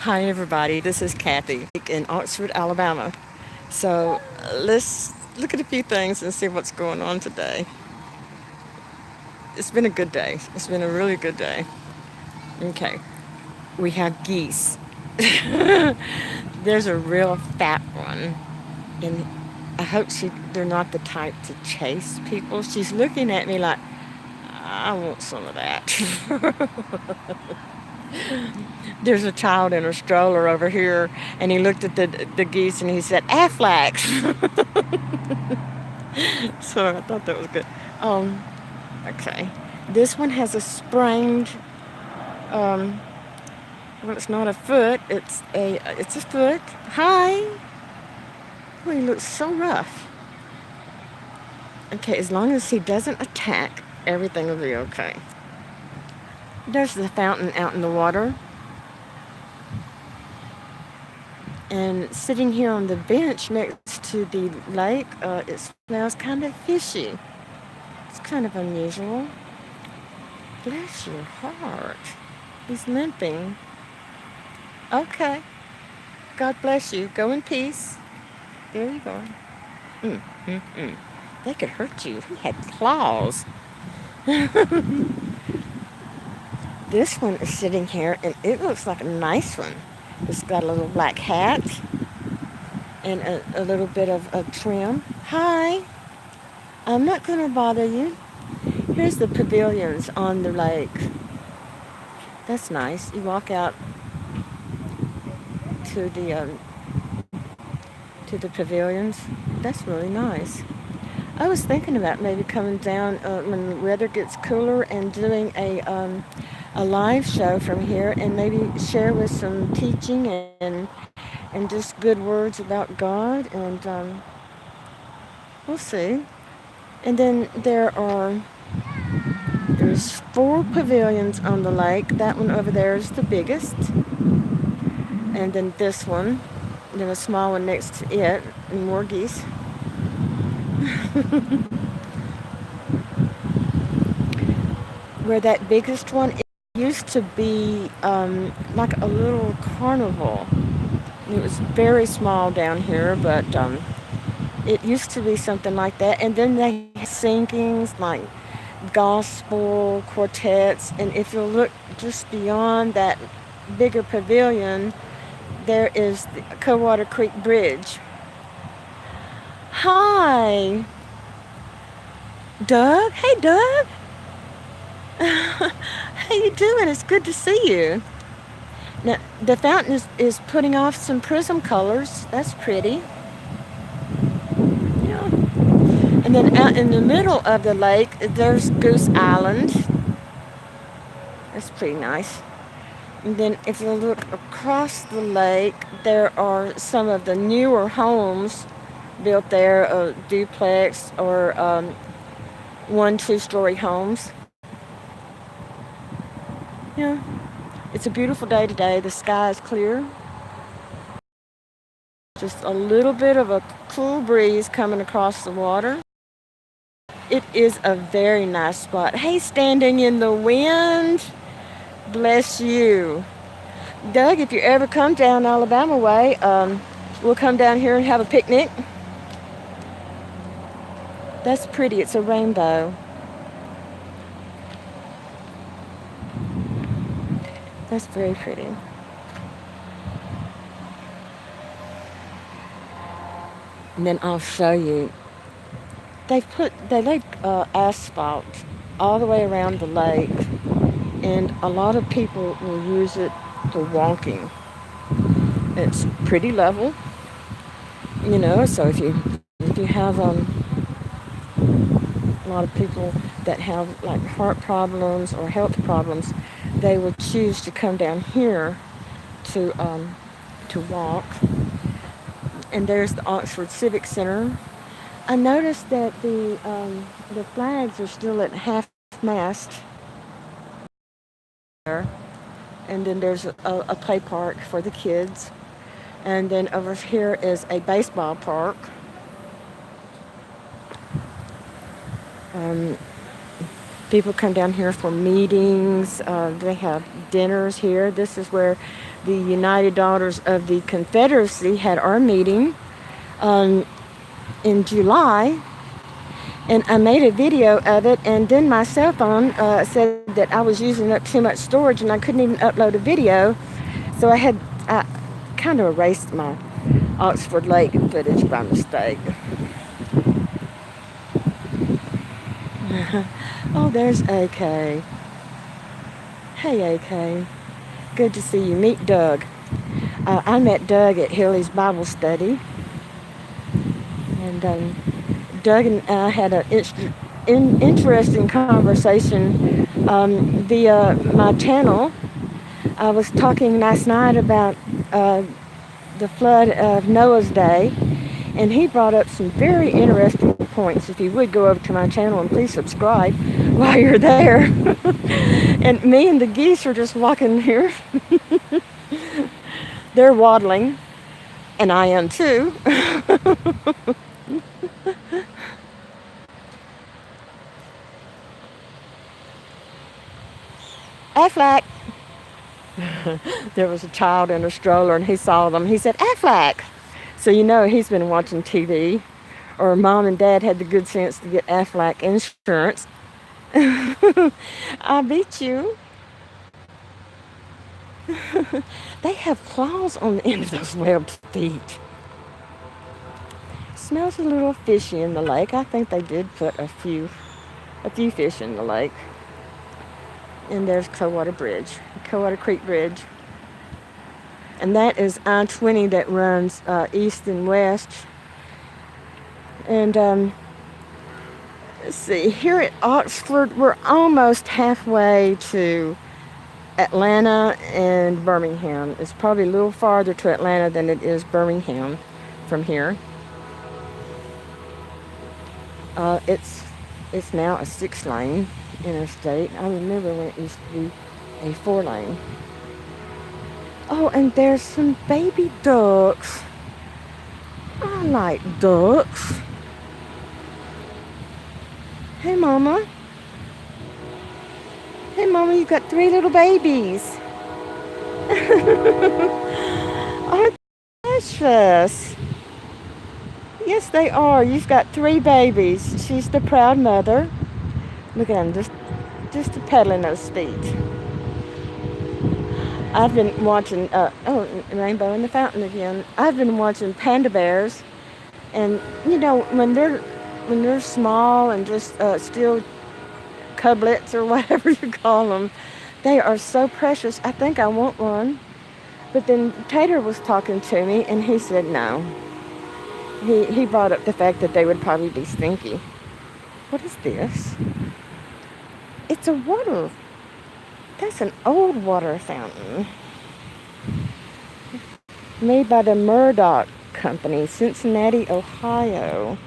Hi, everybody. This is Kathy in Oxford, Alabama. So let's look at a few things and see what's going on today. It's been a good day. It's been a really good day. Okay. We have geese. There's a real fat one. And I hope they're not the type to chase people. She's looking at me like, I want some of that. There's a child in a stroller over here, and he looked at the geese and he said, Aflac. So I thought that was good. Um, okay. This one has a sprained, um, well, it's not a foot, it's a foot. Hi. Oh, he looks so rough. Okay, as long as he doesn't attack, everything will be okay. There's the fountain out in the water. And sitting here on the bench next to the lake, it smells kind of fishy. It's kind of unusual. Bless your heart. He's limping. Okay. God bless you. Go in peace. There you go. Mm, mm, mm. They could hurt you. He had claws. This one is sitting here, and it looks like a nice one. It's got a little black hat and a little bit of a trim. Hi. I'm not going to bother you. Here's the pavilions on the lake. That's nice. You walk out to the pavilions. That's really nice. I was thinking about maybe coming down when the weather gets cooler and doing a live show from here and maybe share with some teaching and just good words about God and we'll see. And then there's 4 pavilions on the lake. That one over there is the biggest. And then this one, then a small one next to it, and more geese. Where that biggest one it used to be like a little carnival. It was very small down here, but it used to be something like that. And then they had singings like gospel quartets. And if you look just beyond that bigger pavilion, there is the Coldwater Creek Bridge. Hi, Doug. Hey, Doug. How you doing? It's good to see you. Now, the fountain is putting off some prism colors. That's pretty. Yeah. And then out in the middle of the lake, there's Goose Island. That's pretty nice. And then if you look across the lake, there are some of the newer homes built there, duplex or 1-2 story homes. Yeah. It's a beautiful day today. The sky is clear. Just a little bit of a cool breeze coming across the water. It is a very nice spot. Hey, standing in the wind. Bless you. Doug, if you ever come down Alabama way, we'll come down here and have a picnic. That's pretty. It's a rainbow. That's very pretty. And then I'll show you. They laid asphalt all the way around the lake, and a lot of people will use it for walking. It's pretty level, so if you have a lot of people that have like heart problems or health problems, they will choose to come down here to walk. And there's the Oxford Civic Center. I noticed that the flags are still at half mast there. And then there's a play park for the kids. And then over here is a baseball park. Um, People come down here for meetings. They have dinners here. This is where the United Daughters of the Confederacy had our meeting um, in July. And I made a video of it, and then my cell phone said that I was using up too much storage and I couldn't even upload a video. So I kind of erased my Oxford Lake footage by mistake. Oh, there's AK. Hey, AK. Good to see you. Meet Doug. I met Doug at Hilly's Bible study. And Doug and I had an interesting conversation via my channel. I was talking last night about the flood of Noah's Day, and he brought up some very interesting points. If you would go over to my channel and please subscribe while you're there. And me and the geese are just walking here. They're waddling, and I am too. Aflac. There was a child in a stroller and he saw them. He said, Aflac. So you know he's been watching TV. Or mom and dad had the good sense to get Aflac insurance. I beat you. They have claws on the end of those webbed feet. Smells a little fishy in the lake. I think they did put a few fish in the lake. And there's Coldwater Bridge, Coldwater Creek Bridge. And that is I-20 that runs east and west. And let's see, here at Oxford, we're almost halfway to Atlanta and Birmingham. It's probably a little farther to Atlanta than it is Birmingham from here. It's now a 6-lane interstate. I remember when it used to be a 4-lane. Oh, and there's some baby ducks. I like ducks. Hey, Mama. Hey, Mama, you've got 3 little babies. Aren't they precious? Yes, they are. You've got 3 babies. She's the proud mother. Look at them, just pedaling those feet. I've been watching, Rainbow in the Fountain again. I've been watching panda bears, and you know when they're small and just still cublets or whatever you call them, they are so precious. I think I want one, but then Tater was talking to me, and he said no. He brought up the fact that they would probably be stinky. What is this? It's a water. That's an old water fountain. Made by the Murdoch Company, Cincinnati, Ohio.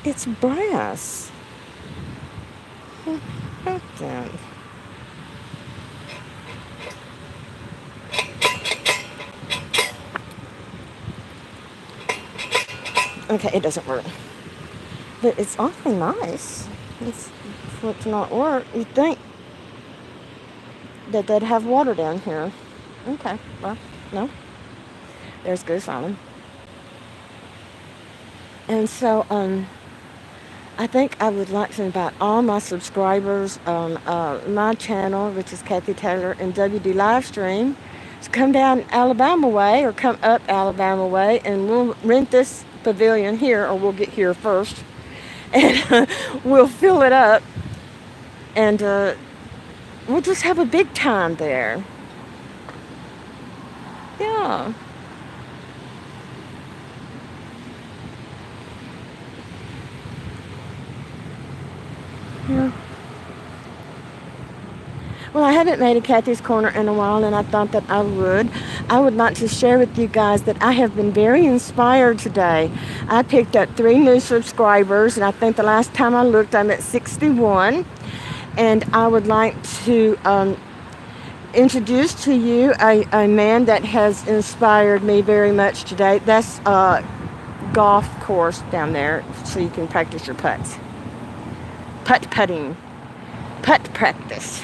It's brass. What's that? Okay, it doesn't work. But it's awfully nice. It's for it to not work. You'd think that they'd have water down here. Okay, well, no. There's Goose Island. And so, I think I would like to invite all my subscribers on my channel, which is Kathy Taylor and WD Livestream, to come down Alabama way or come up Alabama way, and we'll rent this pavilion here, or we'll get here first, and we'll fill it up, and we'll just have a big time there. Yeah. Yeah. Well, I haven't made a Kathy's Corner in a while, and I thought that I would. I would like to share with you guys that I have been very inspired today. I picked up 3 new subscribers, and I think the last time I looked, I'm at 61. And I would like to introduce to you a man that has inspired me very much today. That's a golf course down there, so you can practice your putts. putt practice.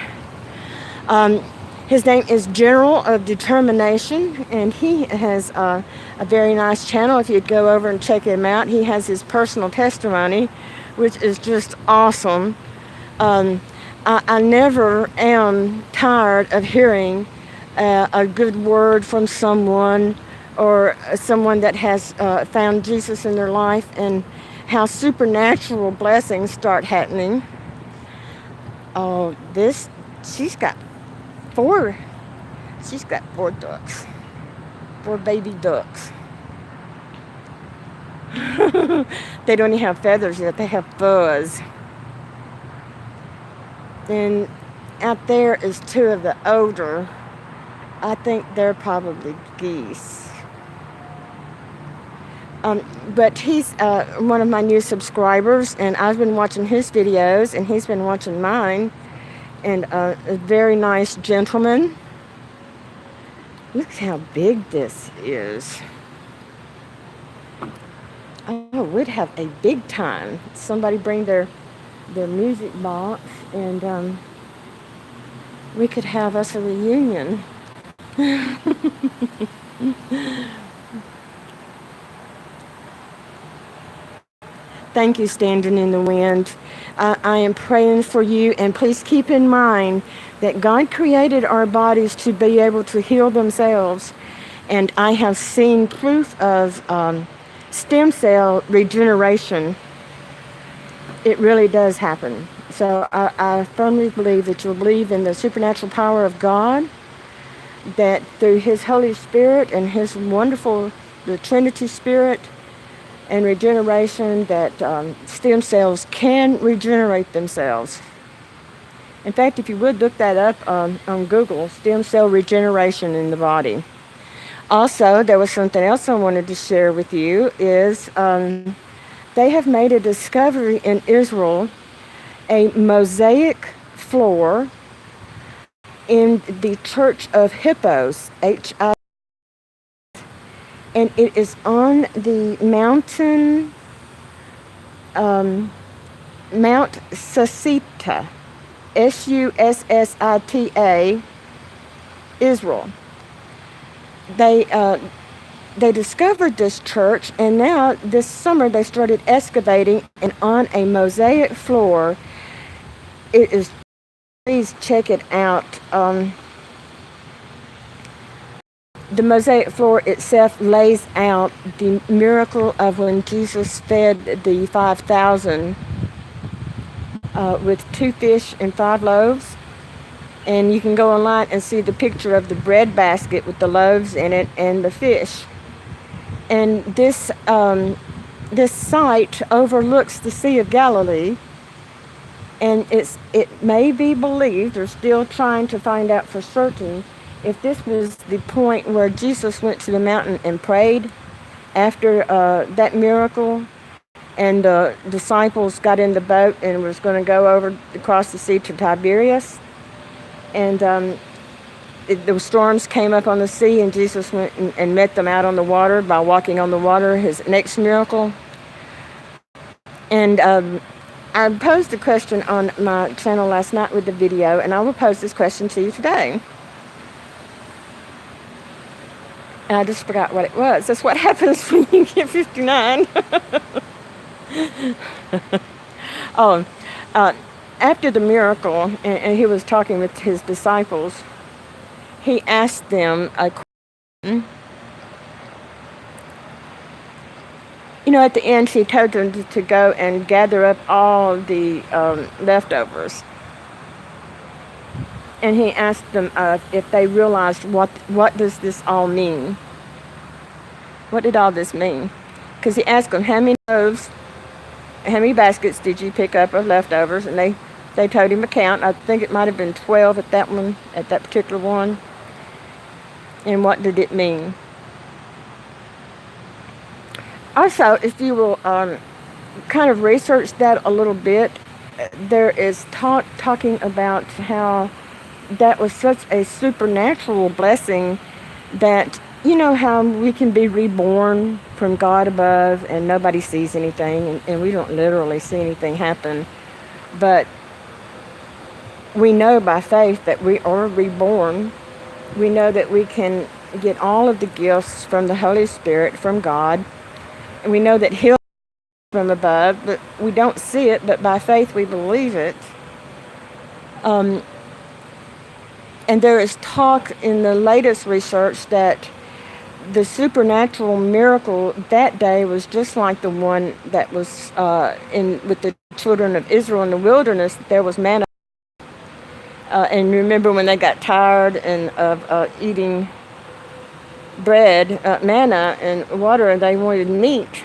His name is General of Determination, and he has a very nice channel. If you'd go over and check him out, he has his personal testimony, which is just awesome. I never am tired of hearing a good word from someone, or someone that has found Jesus in their life, and how supernatural blessings start happening. Oh, she's got four. She's got 4 ducks. 4 baby ducks. They don't even have feathers yet. They have fuzz. Then out there is 2 of the older. I think they're probably geese. But he's one of my new subscribers, and I've been watching his videos, and he's been watching mine. And a very nice gentleman. Look how big this is. Oh, we'd have a big time. Somebody bring their music box, and we could have us a reunion. Thank you, Standing in the Wind. I am praying for you, and please keep in mind that God created our bodies to be able to heal themselves. And I have seen proof of stem cell regeneration. It really does happen. So I firmly believe that you'll believe in the supernatural power of God, that through His Holy Spirit and His wonderful, the Trinity Spirit, and regeneration, that stem cells can regenerate themselves. In fact, if you would look that up on Google, stem cell regeneration in the body. Also, there was something else I wanted to share with you, is they have made a discovery in Israel, a mosaic floor in the Church of Hippos, H-I, and it is on the mountain, Mount Sussita, Sussita, Israel. They discovered this church, and now this summer they started excavating, and on a mosaic floor, it is, please check it out. The mosaic floor itself lays out the miracle of when Jesus fed the 5,000 with 2 fish and 5 loaves. And you can go online and see the picture of the bread basket with the loaves in it and the fish. And this site overlooks the Sea of Galilee. And it may be believed, they're still trying to find out for certain, if this was the point where Jesus went to the mountain and prayed after that miracle, and the disciples got in the boat and was going to go over across the sea to Tiberias. And the storms came up on the sea, and Jesus went and met them out on the water by walking on the water, his next miracle. And I posed a question on my channel last night with the video, and I will pose this question to you today. And I just forgot what it was. That's what happens when you get 59. After the miracle, and he was talking with his disciples, he asked them a question. You know, at the end, he told them to go and gather up all the leftovers. And he asked them if they realized what does this all mean? What did all this mean? Because he asked them, how many loaves, how many baskets did you pick up of leftovers? And they told him a count. I think it might have been 12 at that one, at that particular one. And what did it mean? Also, if you will kind of research that a little bit, there is talking about how that was such a supernatural blessing, that, you know how we can be reborn from God above and nobody sees anything, and we don't literally see anything happen. But we know by faith that we are reborn. We know that we can get all of the gifts from the Holy Spirit, from God. And we know that healing is from above, but we don't see it, but by faith we believe it. Um, and there is talk in the latest research that the supernatural miracle that day was just like the one that was in with the children of Israel in the wilderness. There was manna, and remember when they got tired of eating bread, manna, and water, and they wanted meat.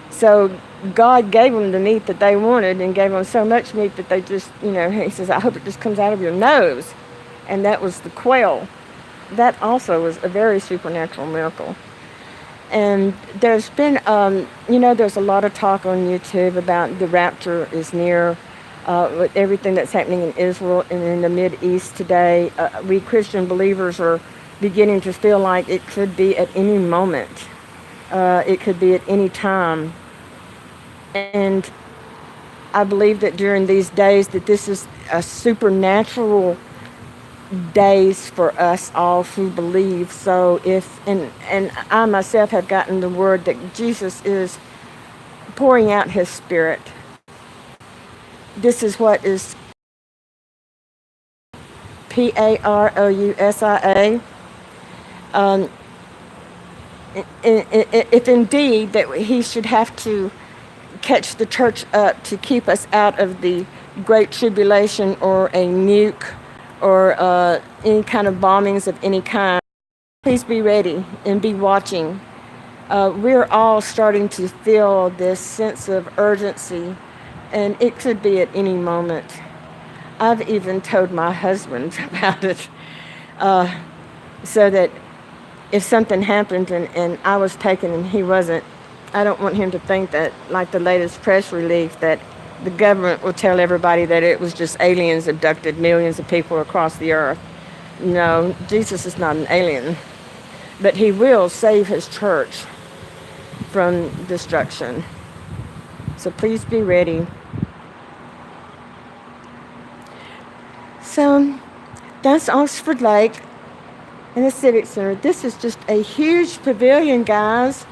So God gave them the meat that they wanted, and gave them so much meat that they just, He says, "I hope it just comes out of your nose," and that was the quail. That also was a very supernatural miracle. And there's been, there's a lot of talk on YouTube about the rapture is near, with everything that's happening in Israel and in the Mideast today. We Christian believers are beginning to feel like it could be at any moment. It could be at any time. And I believe that during these days that this is a supernatural days for us all who believe. So and I myself have gotten the word that Jesus is pouring out his spirit. This is what is Parousia. If indeed that he should have to catch the church up to keep us out of the great tribulation or a nuke or any kind of bombings of any kind, please be ready and be watching. We're all starting to feel this sense of urgency, and it could be at any moment. I've even told my husband about it, so that if something happened and I was taken and he wasn't, I don't want him to think that, like the latest press release, that the government will tell everybody that it was just aliens abducted millions of people across the earth. No, Jesus is not an alien, but he will save his church from destruction. So please be ready. So that's Oxford Lake and the Civic Center. This is just a huge pavilion, guys.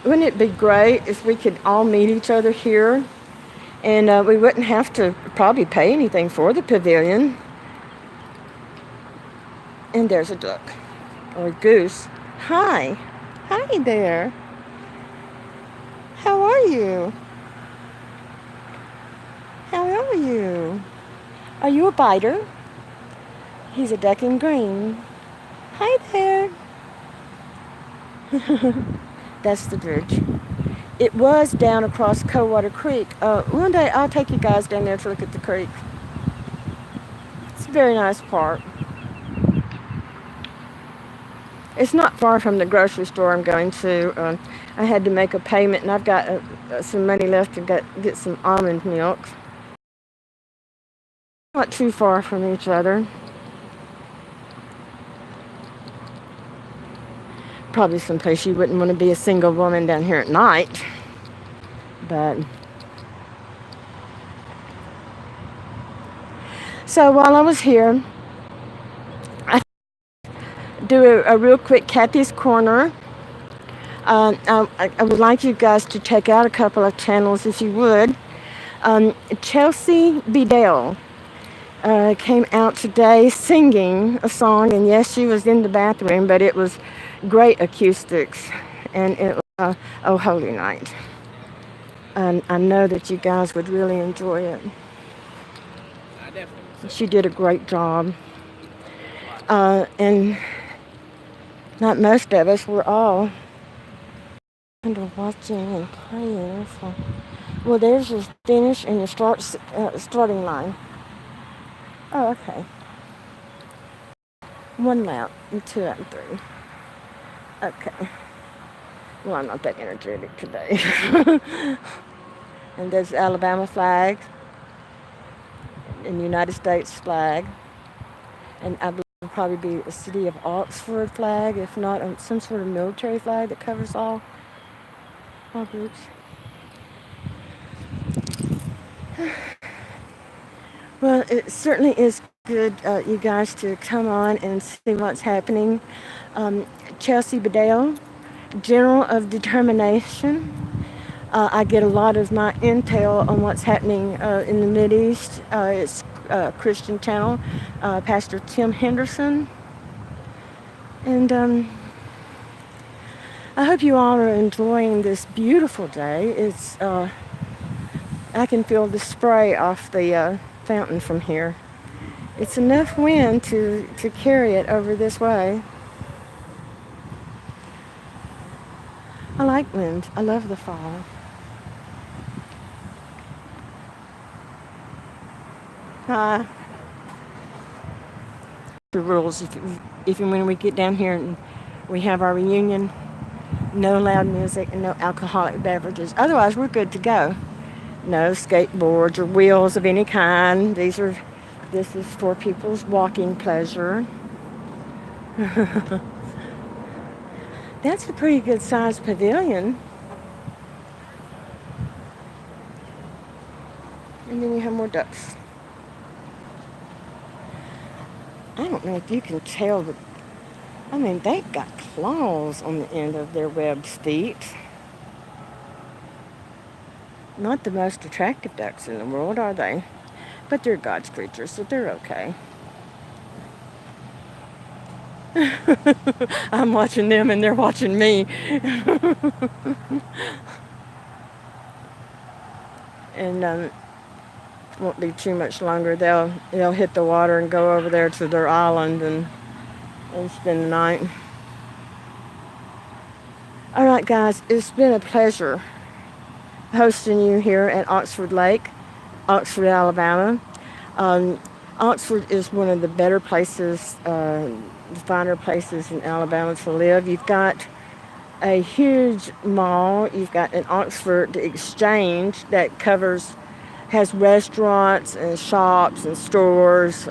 Wouldn't it be great if we could all meet each other here, and we wouldn't have to probably pay anything for the pavilion? And there's a duck or a goose. Hi. Hi there. How are you? How are you? Are you a biter? He's a duck in green. Hi there. That's the bridge. It was down across Coldwater Creek. One day I'll take you guys down there to look at the creek. It's a very nice park. It's not far from the grocery store I'm going to. I had to make a payment, and I've got some money left to get some almond milk. Not too far from each other. Probably someplace you wouldn't want to be a single woman down here at night. But so while I was here, I do a real quick Kathy's Corner. I would like you guys to check out a couple of channels if you would. Chelsea Bedell came out today singing a song, and yes, she was in the bathroom, but it was great acoustics, and it was Oh Holy Night. I know that you guys would really enjoy it. She did a great job, and not most of us were all kind of watching and praying. So, well, there's your finish and your starting line. Oh, okay. 1 lap, and 2 and 3. Okay. Well, I'm not that energetic today. And there's the Alabama flag, and United States flag, and I believe it'll probably be a city of Oxford flag, if not some sort of military flag that covers all groups. Well, it certainly is good, you guys, to come on and see what's happening. Chelsea Bedale, General of Determination. I get a lot of my intel on what's happening in the Mideast. It's Christian channel, Pastor Tim Henderson. And I hope you all are enjoying this beautiful day. I can feel the spray off the fountain from here. It's enough wind to carry it over this way. I like wind. I love the fall. Uh, the rules, if and when we get down here and we have our reunion, no loud music and no alcoholic beverages. Otherwise, we're good to go. No skateboards or wheels of any kind. This is for people's walking pleasure. That's a pretty good sized pavilion. And then you have more ducks. I don't know if you can tell, but I mean, they've got claws on the end of their webbed feet. Not the most attractive ducks in the world, are they? But they're God's creatures, so they're okay. I'm watching them and they're watching me. And won't be too much longer. They'll hit the water and go over there to their island and spend the night. All right, guys, it's been a pleasure hosting you here at Oxford Lake, Oxford, Alabama. Oxford is one of the better places, the finer places in Alabama to live. You've got a huge mall. You've got an Oxford Exchange that has restaurants and shops and stores,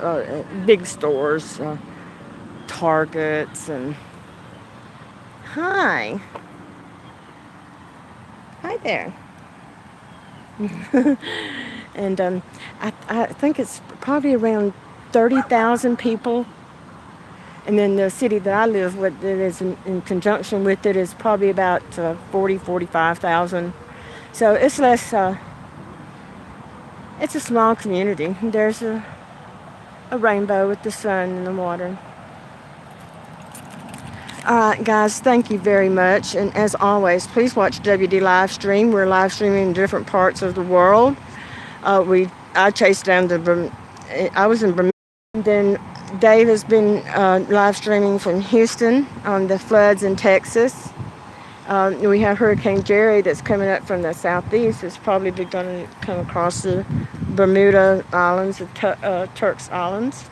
big stores, Targets and hi there. And I think it's probably around 30,000 people. And then the city that I live with, that is in conjunction with it, is probably about 45,000. So it's less, it's a small community. There's a rainbow with the sun and the water. All right, guys, thank you very much. And as always, please watch WD live stream. We're live streaming in different parts of the world. I chased down I was in Bermuda. Then Dave has been live streaming from Houston on the floods in Texas. We have Hurricane Jerry that's coming up from the southeast. It's probably going to come across the Bermuda Islands, the Turks Islands.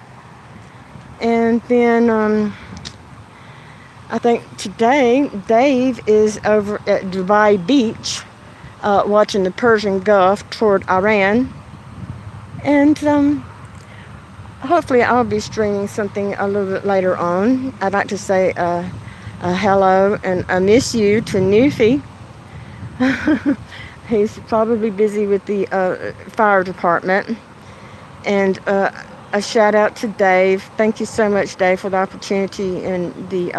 And then I think today Dave is over at Dubai Beach watching the Persian Gulf toward Iran. And hopefully I'll be streaming something a little bit later on. I'd like to say hello and I miss you to Newfie. He's probably busy with the fire department. And a shout out to Dave. Thank you so much, Dave, for the opportunity and the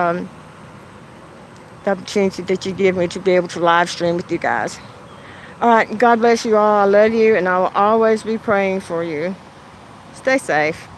opportunity that you give me to be able to live stream with you guys. All right, God bless you all. I love you, and I will always be praying for you. Stay safe.